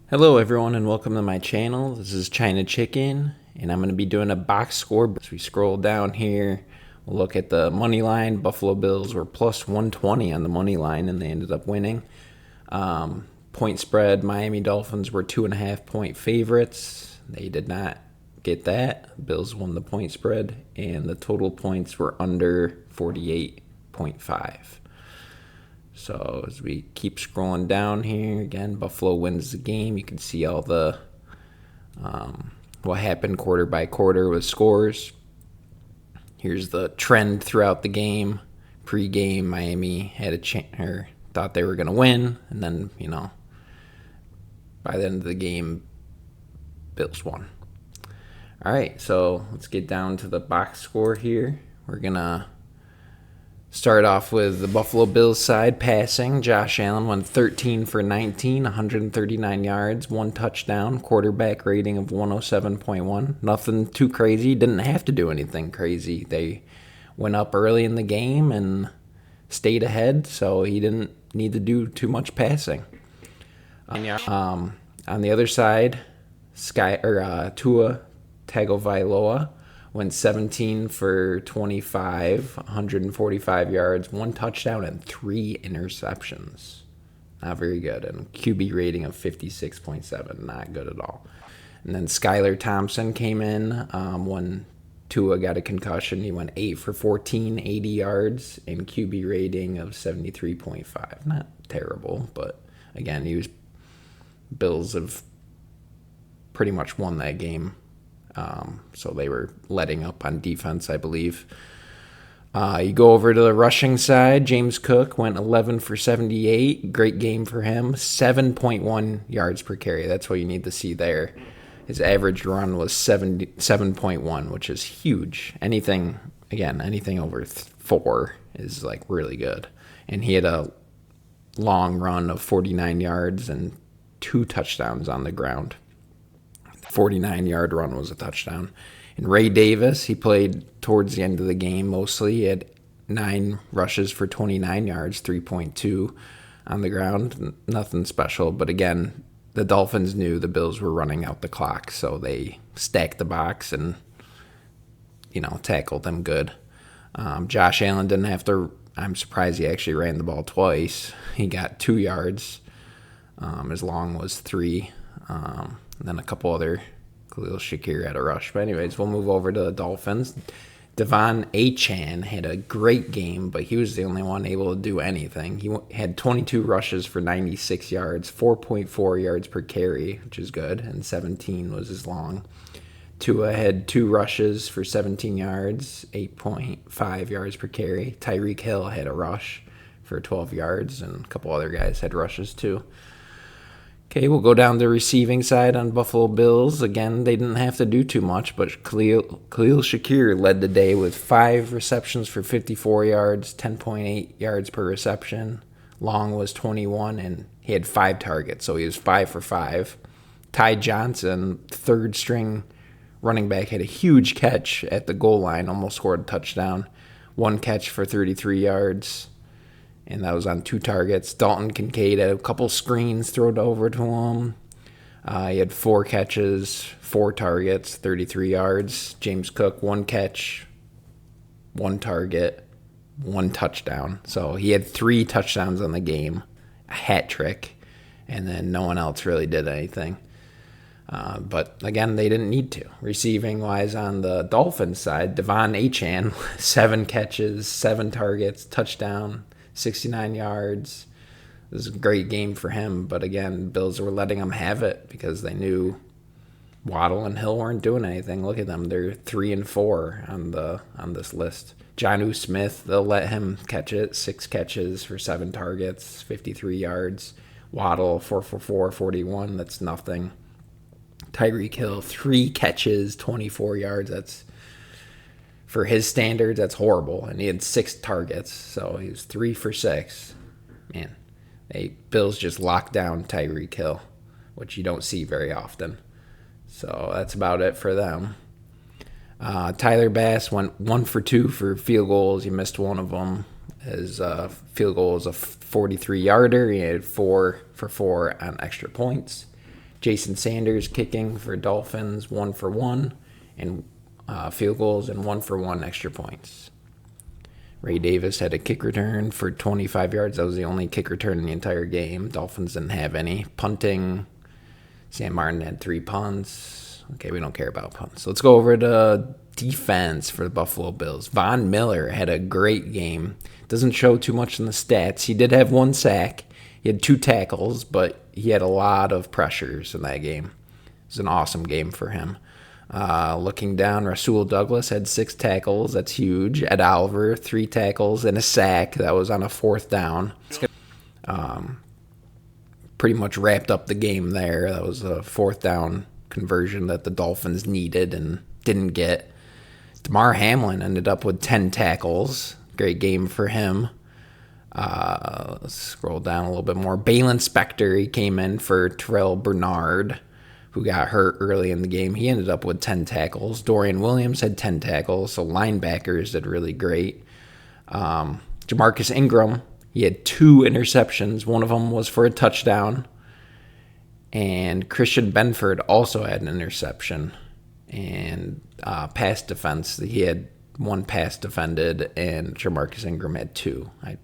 Hello everyone and welcome to my channel. This is China Chicken and I'm going to be doing a box score. As we scroll down here, we'll look at the money line. Buffalo Bills were plus 120 on the money line and they ended up winning. Point spread, Miami Dolphins were 2.5 point favorites. They did not get that. Bills won the point spread and the total points were under 48.5. So as we keep scrolling down here, again, Buffalo wins the game. You can see all the what happened quarter by quarter with scores. Here's the trend throughout the game. Pre-game, Miami had thought they were going to win, and then by the end of the game, Bills won. All right, so let's get down to the box score here. We're gonna start off with the Buffalo Bills side passing. Josh Allen went 13 for 19, 139 yards, one touchdown, quarterback rating of 107.1. Nothing too crazy. Didn't have to do anything crazy. They went up early in the game and stayed ahead, so he didn't need to do too much passing. On the other side, Tua Tagovailoa went 17 for 25, 145 yards, one touchdown, and 3 interceptions. Not very good. And QB rating of 56.7. Not good at all. And then Skylar Thompson came in when Tua got a concussion. He went 8 for 14, 80 yards, and QB rating of 73.5. Not terrible, but again, Bills have pretty much won that game. So they were letting up on defense, I believe. You go over to the rushing side. James Cook went 11 for 78. Great game for him. 7.1 yards per carry. That's what you need to see there. His average run was 7.1, which is huge. Anything over 4 is like really good. And he had a long run of 49 yards and 2 touchdowns on the ground. 49-yard run was a touchdown. And Ray Davis, he played towards the end of the game mostly. He had 9 rushes for 29 yards, 3.2 on the ground. Nothing special. But again, the Dolphins knew the Bills were running out the clock, so they stacked the box and, tackled them good. Josh Allen didn't have to. I'm surprised he actually ran the ball twice. He got 2 yards. His long was 3. And then a couple other. Khalil Shakir had a rush. But anyways, we'll move over to the Dolphins. Devon Achane had a great game, but he was the only one able to do anything. He had 22 rushes for 96 yards, 4.4 yards per carry, which is good, and 17 was his long. Tua had 2 rushes for 17 yards, 8.5 yards per carry. Tyreek Hill had a rush for 12 yards, and a couple other guys had rushes too. Okay, we'll go down the receiving side on Buffalo Bills. Again, they didn't have to do too much, but Khalil Shakir led the day with 5 receptions for 54 yards, 10.8 yards per reception. Long was 21, and he had 5 targets, so he was 5 for 5. Ty Johnson, third-string running back, had a huge catch at the goal line, almost scored a touchdown. 1 catch for 33 yards. And that was on 2 targets. Dalton Kincaid had a couple screens thrown over to him. He had 4 catches, 4 targets, 33 yards. James Cook, 1 catch, 1 target, 1 touchdown. So he had 3 touchdowns on the game, a hat trick, and then no one else really did anything. But again, they didn't need to. Receiving-wise on the Dolphins side, Devon Achane, 7 catches, 7 targets, touchdown, 69 yards. It was a great game for him, but again, Bills were letting him have it because they knew Waddle and Hill weren't doing anything. Look at them; they're 3 and 4 on this list. Jonnu Smith, they'll let him catch it. 6 catches for 7 targets, 53 yards. Waddle 4 for 4, 41. That's nothing. Tyreek Hill 3 catches, 24 yards. That's, for his standards, that's horrible. And he had 6 targets, so he was 3 for 6. Man, Bills just locked down Tyreek Hill, which you don't see very often. So that's about it for them. Tyler Bass went 1 for 2 for field goals. He missed one of them. His field goal was a 43-yarder. He had 4 for 4 on extra points. Jason Sanders kicking for Dolphins, 1 for 1, and field goals and 1 for 1 extra points. Ray Davis had a kick return for 25 yards. That was the only kick return in the entire game. Dolphins didn't have any. Punting, Sam Martin had 3 punts. Okay, we don't care about punts. So let's go over to defense for the Buffalo Bills. Von Miller had a great game. Doesn't show too much in the stats. He did have 1 sack. He had 2 tackles, but he had a lot of pressures in that game. It was an awesome game for him. Looking down, Rasul Douglas had 6 tackles. That's huge. Ed Oliver, 3 tackles and a sack. That was on a 4th down. Pretty much wrapped up the game there. That was a 4th down conversion that the Dolphins needed and didn't get. Damar Hamlin ended up with 10 tackles. Great game for him. Let's scroll down a little bit more. Balin Spector, he came in for Terrell Bernard, who got hurt early in the game. He ended up with 10 tackles. Dorian Williams had 10 tackles, so linebackers did really great. Jamarcus Ingram, he had 2 interceptions. One of them was for a touchdown. And Christian Benford also had an interception. And pass defense, he had 1 pass defended, and Jamarcus Ingram had 2. I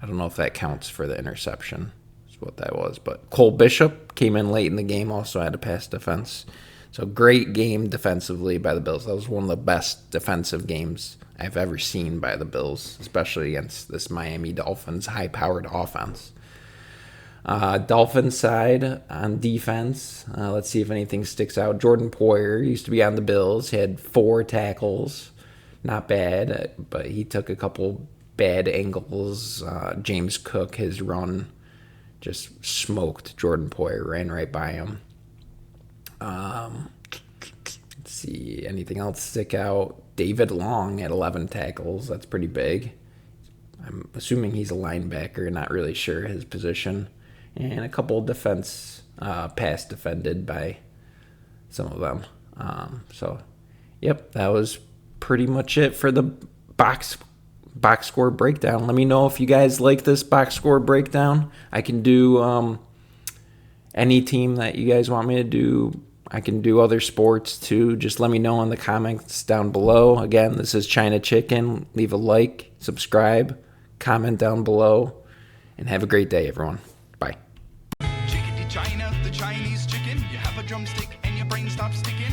don't know if that counts for the interception. That's what that was. But Cole Bishop came in late in the game, also had a pass defense. So great game defensively by the Bills. That was one of the best defensive games I've ever seen by the Bills, especially against this Miami Dolphins high-powered offense. Dolphins side on defense, let's see if anything sticks out. Jordan Poyer used to be on the Bills. He had 4 tackles. Not bad, but he took a couple bad angles. James Cook, his run just smoked Jordan Poyer, ran right by him. Let's see, anything else stick out? David Long had 11 tackles. That's pretty big. I'm assuming he's a linebacker, not really sure his position. And a couple defense pass defended by some of them. Yep, that was pretty much it for the box score breakdown. Let me know if you guys like this box score breakdown. I can do any team that you guys want me to do. I can do other sports too. Just let me know in the comments down below. Again, this is China Chicken. Leave a like, subscribe, comment down below, and have a great day, everyone. Bye. Chickadee China, the Chinese chicken. You have a drumstick and your brain stops sticking.